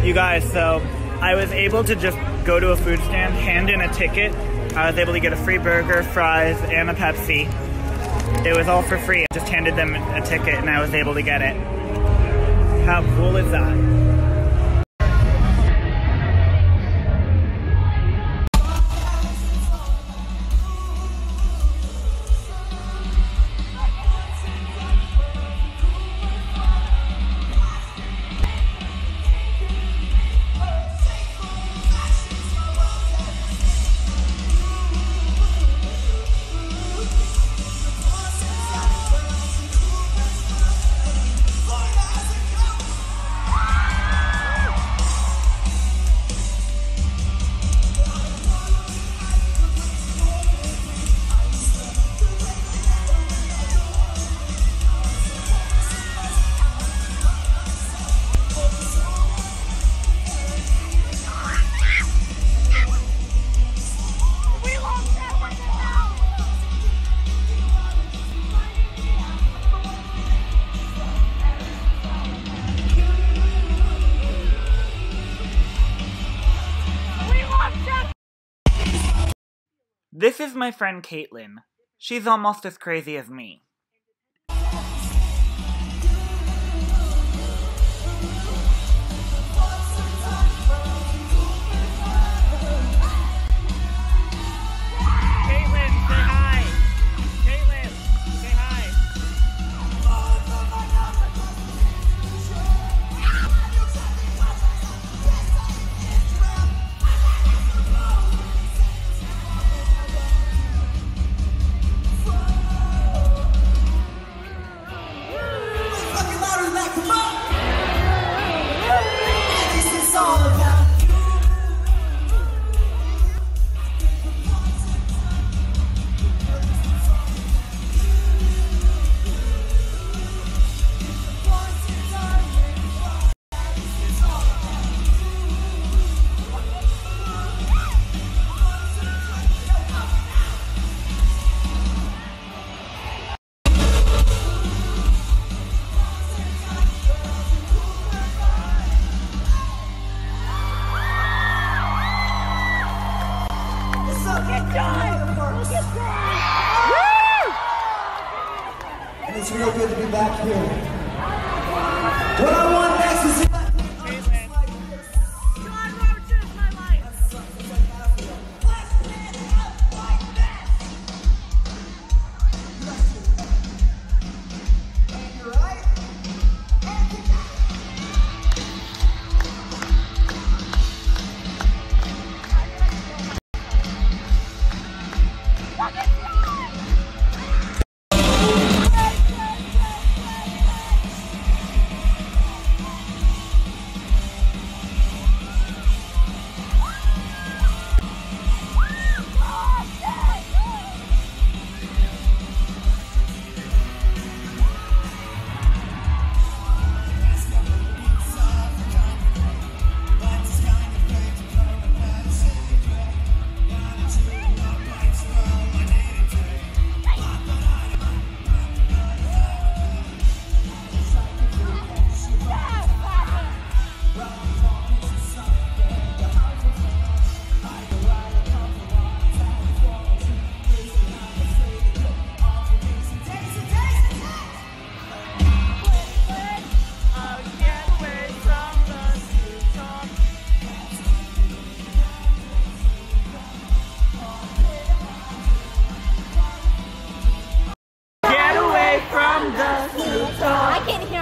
You guys, so I was able to just go to a food stand, hand in a ticket. I was able to get a free burger, fries, and a Pepsi. It was all for free. I just handed them a ticket and I was able to get it. How cool is that? This is my friend Caitlin. She's almost as crazy as me. And it's real good to be back here. What I want next is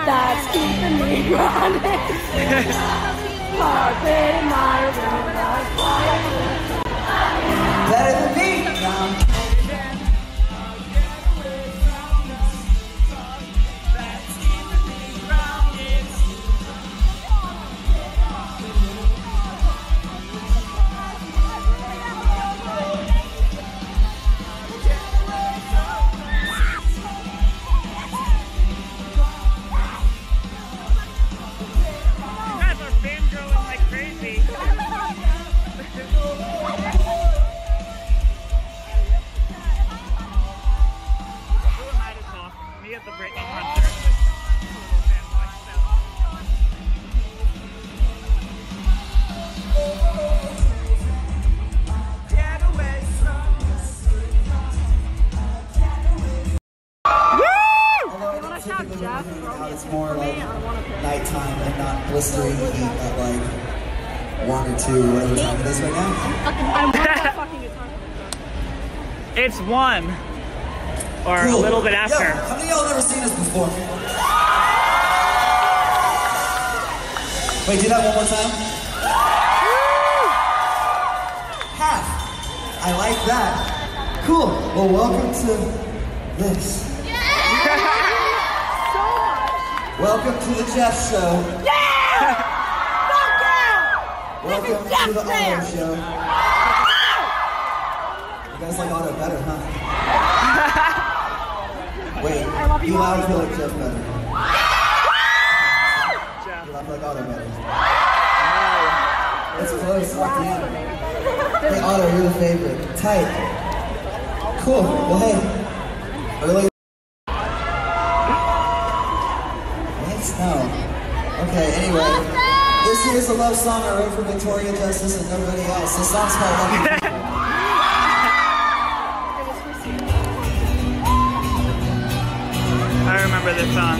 that's keeping me grounded. Carpet in my room, better than me. nighttime and not blistering heat at like 1 or 2 or whatever time it is right now? I'm fucking guitar. It's 1. Or Cool. a little bit after. Yo, how many of y'all have never seen us before? Wait, do that one more time. Half. I like that. Cool. Well, welcome to this. Welcome to the Jeff Show. Yeah! Fuck yeah! Welcome to the Auto Show. You guys like Auto better, huh? Wait, you loud feel like Jeff better. You loud like Auto better. It's close, locked in. Hey Auto, you're the favorite. Tight. Cool. Well, hey. Early. No. Okay, anyway. This here's a love song I wrote for Victoria Justice and nobody else. This song's called Lucky People. I remember this song.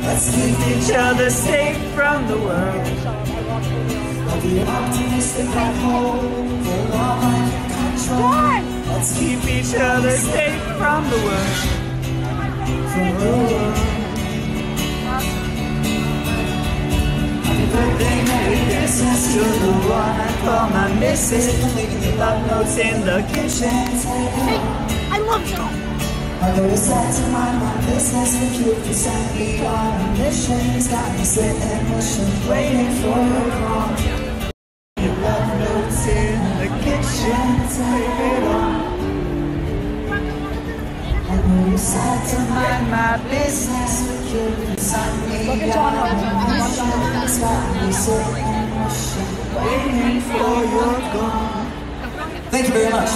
Let's keep Each other safe from the world. I'll be optimistic at home. For all I can control. Let's Keep each other safe from the world. from the world. Happy birthday, Merry Christmas. You're the one I call my missus. Leaving the love notes in the kitchen. I love you. I go to set to mind my business. If you can send me on a mission, it's got me sitting wishing, waiting for your call. Your love notes in the kitchen. Take it on. I go to set to mind my business. If you can send me on a mission, it's got me sitting wishing, waiting for your call. Thank you very much.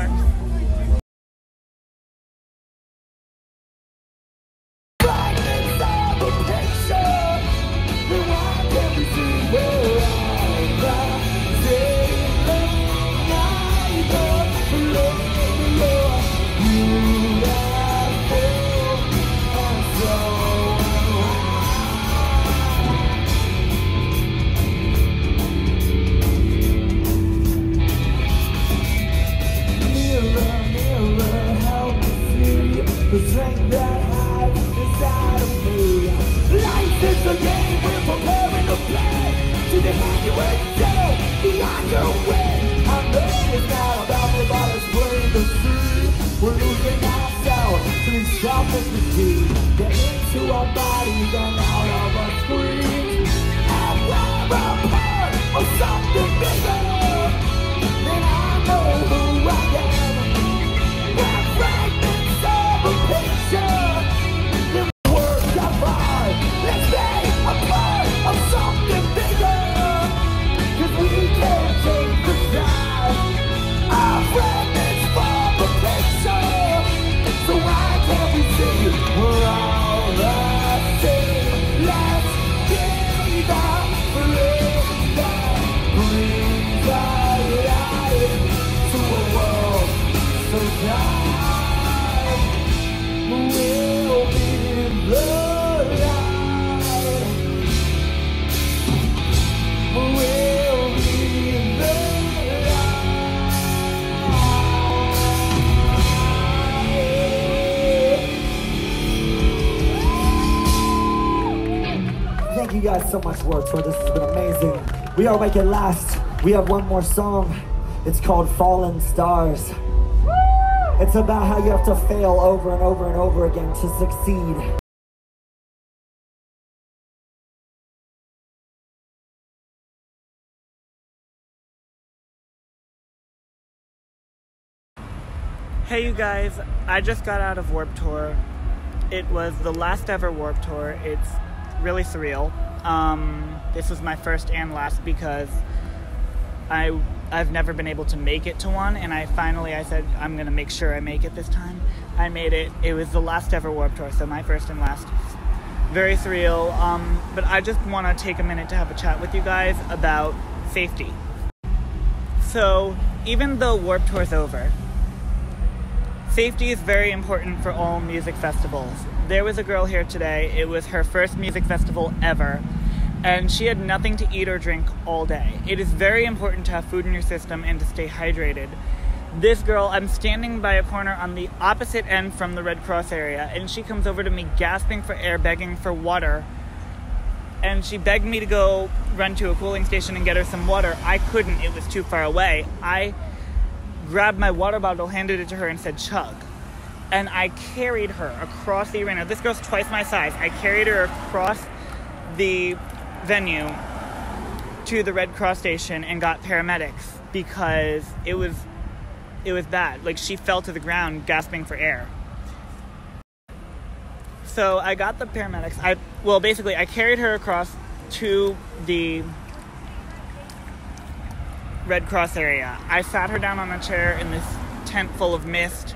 works. The strength that hides inside of me. Life is a game we're preparing to play. To define you excel beyond your way. I know it's not about me, but it's plain to see. We're losing ourselves to these selfish machines. Get into our bodies and out of our screens. And we're a part of something bigger. Then I know who I am. We're fragments of a picture. The words of art. Let's be a part of something bigger. 'Cause we can't change the sky. Our fragments from a picture. So why can't we see we're all the same? Let's give the flame that brings our life to a world so dark. We'll be the light. We'll be the light. Thank you guys so much, Warped. This has been amazing. We are making last. We have one more song. It's called Fallen Stars. It's about how you have to fail over and over and over again to succeed. Hey you guys, I just got out of Warped Tour. It was the last ever Warped Tour. It's really surreal. This was my first and last because I've never been able to make it to one, and I said I'm gonna make sure I make it this time. I made it. It was the last ever Warped Tour, so my first and last. Very surreal. But I just want to take a minute to have a chat with you guys about safety. So even though Warped Tour is over, safety is very important for all music festivals. There was a girl here today. It was her first music festival ever. And she had nothing to eat or drink all day. It is very important to have food in your system and to stay hydrated. This girl, I'm standing by a corner on the opposite end from the Red Cross area, and she comes over to me gasping for air, begging for water. And she begged me to go run to a cooling station and get her some water. I couldn't, it was too far away. I grabbed my water bottle, handed it to her, and said, chug. And I carried her across the arena. This girl's twice my size. I carried her across the venue to the Red Cross station and got paramedics because it was bad. Like, she fell to the ground gasping for air. So I got the paramedics. I carried her across to the Red Cross area. I sat her down on a chair in this tent full of mist,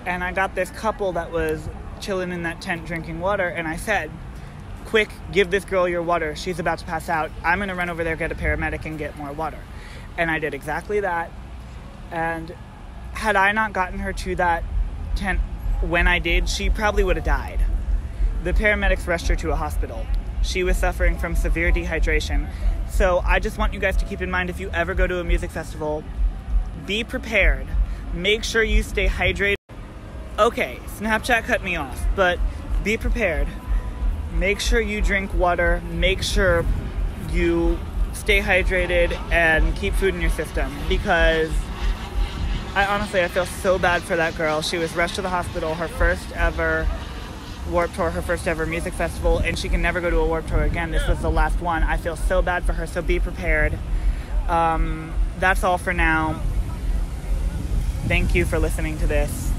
and I got this couple that was chilling in that tent drinking water, and I said, quick, give this girl your water. She's about to pass out. I'm going to run over there, get a paramedic, and get more water. And I did exactly that. And had I not gotten her to that tent when I did, she probably would have died. The paramedics rushed her to a hospital. She was suffering from severe dehydration. So I just want you guys to keep in mind, if you ever go to a music festival, be prepared. Make sure you stay hydrated. Okay, Snapchat cut me off, but be prepared. Make sure you drink water, make sure you stay hydrated, and keep food in your system, because I feel so bad for that girl. She was rushed to the hospital, her first ever Warped Tour, her first ever music festival, and she can never go to a Warped Tour again. This was the last one. I feel so bad for her, so be prepared. That's all for now. Thank you for listening to this.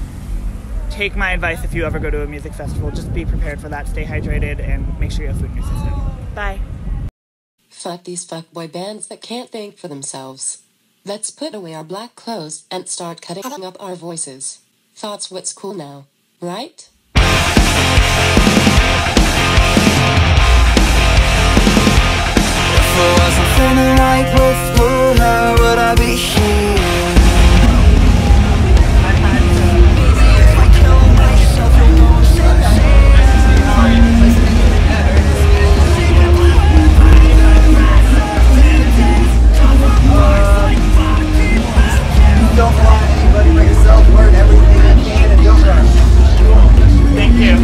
Take my advice if you ever go to a music festival. Just be prepared for that. Stay hydrated and make sure you have food in your system. Bye. Fuck these fuckboy bands that can't think for themselves. Let's put away our black clothes and start cutting up our voices. Thoughts what's cool now, right? If I wasn't feeling like with blue hair, would I be here? Don't want anybody but yourself, learn everything you can and don't rush. Thank you.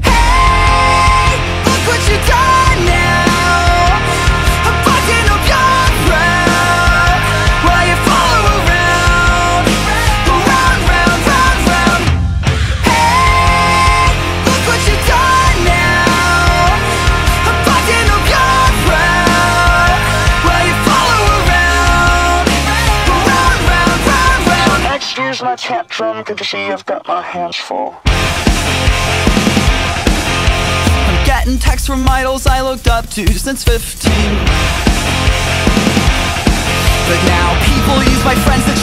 Hey, look what you done now. I'm fucking up your crowd while you follow around, round, round, round, round. Hey, look what you done now. I'm fucking up your crowd while you follow around, round, round, round, round. Excuse my tantrum, good to see I've got my hands full. Getting texts from idols I looked up to since 15. But now people use my friends to